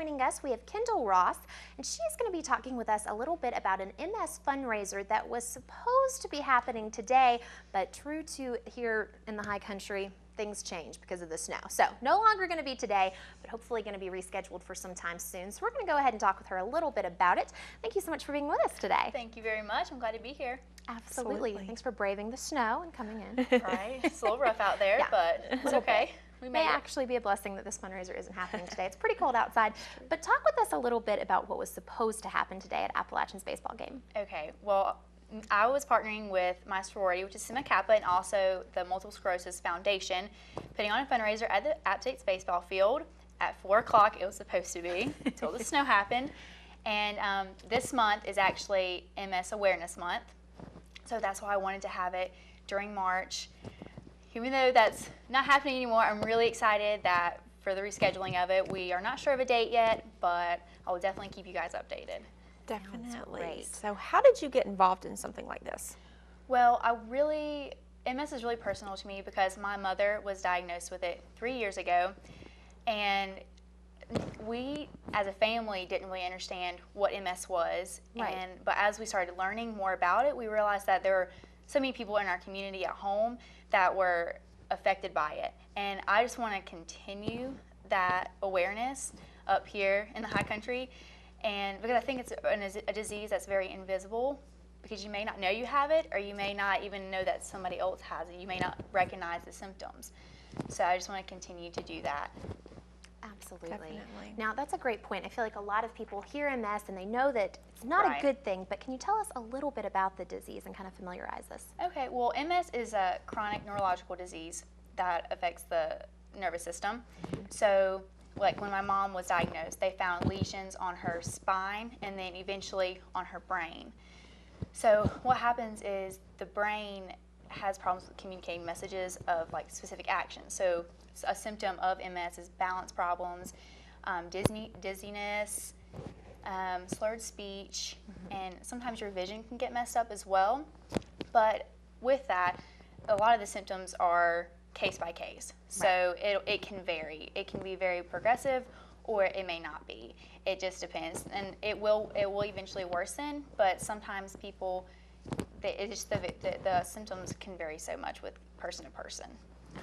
joining us, we have Kendall Ross, and she's going to be talking with us a little bit about an MS fundraiser that was supposed to be happening today, but true to here in the high country, things change because of the snow. So no longer going to be today, but hopefully going to be rescheduled for some time soon. So we're going to go ahead and talk with her a little bit about it. Thank you so much for being with us today. Thank you very much. I'm glad to be here. Absolutely. Thanks for braving the snow and coming in. Right. It's a little rough out there, Yeah. but it's okay. We May made it. actually be a blessing that this fundraiser isn't happening today. It's pretty cold outside. But talk with us a little bit about what was supposed to happen today at Appalachian's baseball game. Okay. Well, I was partnering with my sorority, which is Sigma Kappa, and also the Multiple Sclerosis Foundation, putting on a fundraiser at the App State's baseball field at 4 o'clock. It was supposed to be until the snow happened. And this month is actually MS Awareness Month, so that's why I wanted to have it during March. Even though that's not happening anymore, I'm really excited that for the rescheduling of it. We are not sure of a date yet, but I will definitely keep you guys updated. Definitely. So how did you get involved in something like this? Well, MS is really personal to me because my mother was diagnosed with it 3 years ago, and we as a family didn't really understand what MS was. Right. But as we started learning more about it, we realized that there were so many people in our community at home that were affected by it. And I just want to continue that awareness up here in the high country. And because I think it's a disease that's very invisible, because you may not know you have it, or you may not even know that somebody else has it. You may not recognize the symptoms. So I just want to continue to do that. Absolutely. Definitely. Now, that's a great point. I feel like a lot of people hear MS and they know that it's not Right. a good thing, but can you tell us a little bit about the disease and kind of familiarize us? Okay, well, MS is a chronic neurological disease that affects the nervous system. So, like when my mom was diagnosed, they found lesions on her spine and then eventually on her brain. So what happens is the brain has problems with communicating messages of like specific actions. So a symptom of MS is balance problems, dizziness, slurred speech, and sometimes your vision can get messed up as well. But with that, a lot of the symptoms are case by case. So it can vary. It can be very progressive, or it may not be. It just depends, and it will eventually worsen. But sometimes people, the symptoms can vary so much with person to person.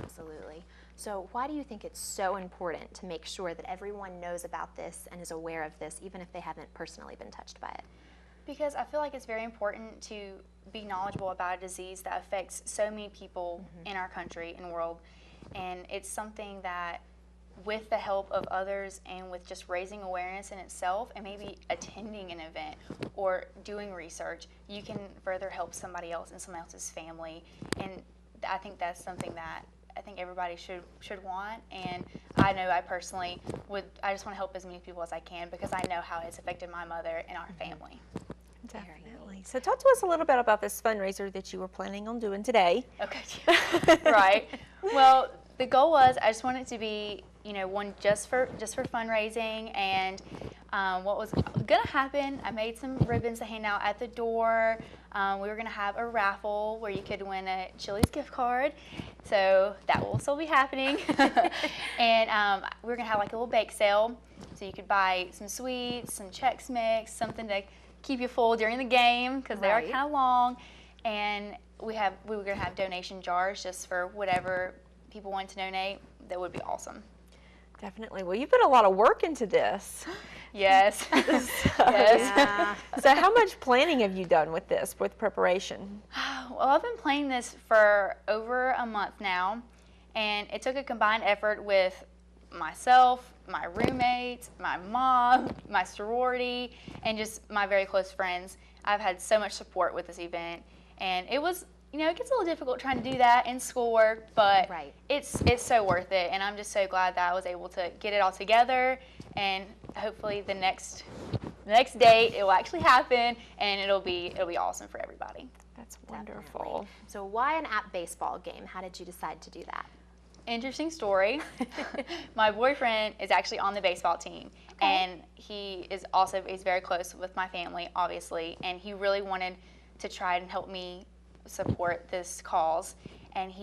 Absolutely. So why do you think it's so important to make sure that everyone knows about this and is aware of this, even if they haven't personally been touched by it? Because I feel like it's very important to be knowledgeable about a disease that affects so many people in our country and world. And it's something that, with the help of others and with just raising awareness in itself and maybe attending an event or doing research, you can further help somebody else and someone else's family. And I think that's something that I think everybody should want. And I know I personally I just want to help as many people as I can because I know how it's affected my mother and our family. Definitely. So talk to us a little bit about this fundraiser that you were planning on doing today. Okay. Right. Well, the goal was I just wanted it to be, one just for fundraising, and what was gonna happen, I made some ribbons to hand out at the door. We were gonna have a raffle where you could win a Chili's gift card, so that will still be happening. And we were gonna have like a little bake sale, so you could buy some sweets, some Chex Mix, something to keep you full during the game because they are kind of long. And we were gonna have donation jars just for whatever people want to donate. That would be awesome. Definitely. Well, you put a lot of work into this. Yes. Yes. Yeah. So how much planning have you done with this, with preparation? Well, I've been playing this for over a month now, and it took a combined effort with myself, my roommates, my mom, my sorority, and just my very close friends. I've had so much support with this event, and it was, it gets a little difficult trying to do that in schoolwork, but it's so worth it, and I'm just so glad that I was able to get it all together, and hopefully the next date it will actually happen, and it'll be awesome for everybody. That's wonderful. Definitely. So why an app baseball game? How did you decide to do that? Interesting story. My boyfriend is actually on the baseball team, and he's very close with my family, obviously, and he really wanted to try and help me support this cause. And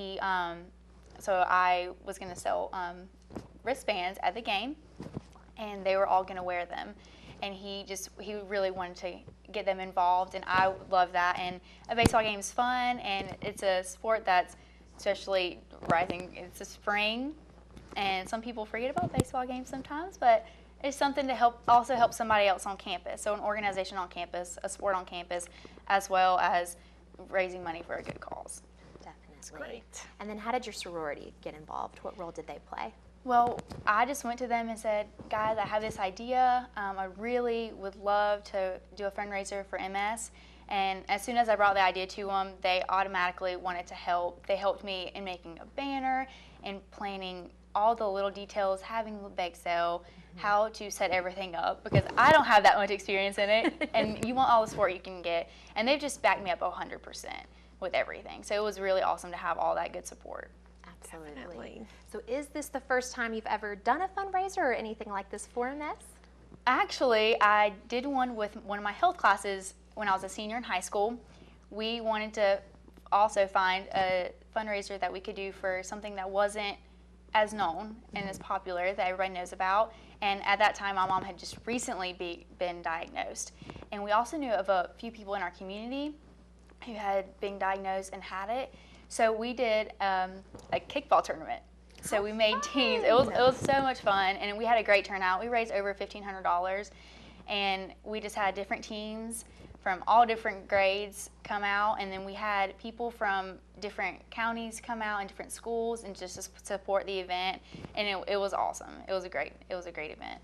so I was going to sell wristbands at the game, and they were all going to wear them. And he really wanted to get them involved, and I love that. And a baseball game is fun, and it's a sport that's especially rising. It's a spring, and some people forget about baseball games sometimes, but it's something to help somebody else on campus. So an organization on campus, a sport on campus, as well as raising money for a good cause. Definitely. Great. And then how did your sorority get involved? What role did they play? Well, I just went to them and said, guys, I have this idea. I really would love to do a fundraiser for MS. And as soon as I brought the idea to them, they automatically wanted to help. They helped me in making a banner and planning all the little details, having the bake sale, how to set everything up, because I don't have that much experience in it, and you want all the support you can get. And they've just backed me up 100% with everything. So it was really awesome to have all that good support. Absolutely. Definitely. So is this the first time you've ever done a fundraiser or anything like this for MS? Actually, I did one with one of my health classes when I was a senior in high school. We wanted to also find a fundraiser that we could do for something that wasn't as known and as popular that everybody knows about. And at that time, my mom had just recently been diagnosed. And we also knew of a few people in our community who had been diagnosed and had it. So we did a kickball tournament. So we made teams. It was so much fun, and we had a great turnout. We raised over $1,500, and we just had different teams from all different grades come out, and then we had people from different counties come out and different schools and just to support the event, and it was awesome. It was a great event.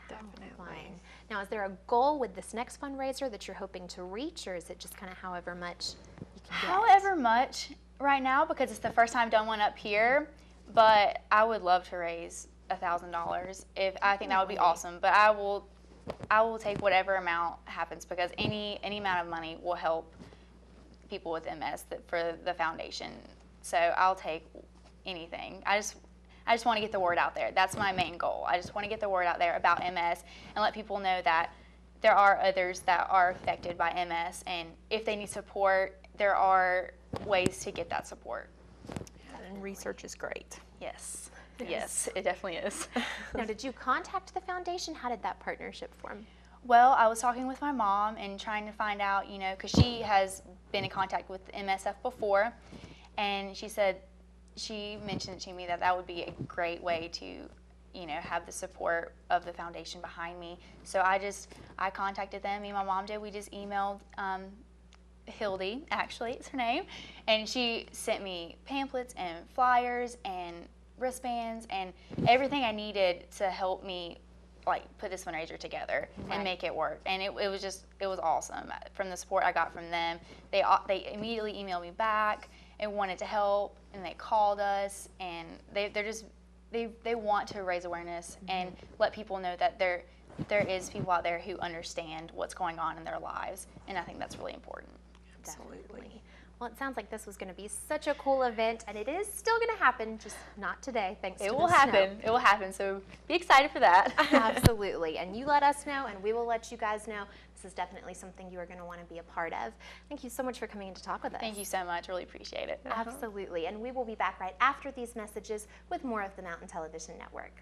Definitely. Fine. Now, is there a goal with this next fundraiser that you're hoping to reach, or is it just kind of however much you can get? However much right now, because it's the first time I've done one up here, but I would love to raise $1,000. I think that would be awesome. But I will take whatever amount happens, because any amount of money will help people with MS for the foundation. So I'll take anything. I just want to get the word out there. That's my main goal. I just want to get the word out there about MS and let people know that there are others that are affected by MS, and if they need support, there are ways to get that support. And research is great. Yes. Yes, it definitely is. Now, did you contact the foundation? How did that partnership form? Well, I was talking with my mom and trying to find out, because she has been in contact with MSF before, and she mentioned to me that would be a great way to, have the support of the foundation behind me. So I contacted them. Me and my mom did. We just emailed Hildy, actually, it's her name, and she sent me pamphlets and flyers and wristbands and everything I needed to help me put this fundraiser together and make it work. And it was awesome. From the support I got from them, they immediately emailed me back and wanted to help, and they called us, and they want to raise awareness and let people know that there is people out there who understand what's going on in their lives, and I think that's really important. Definitely. Well, it sounds like this was going to be such a cool event, and it is still going to happen, just not today, thanks to the snow. It will happen. It will happen, so be excited for that. Absolutely. And you let us know, and we will let you guys know. This is definitely something you are going to want to be a part of. Thank you so much for coming in to talk with us. Thank you so much. Really appreciate it. Absolutely. And we will be back right after these messages with more of the Mountain Television Network.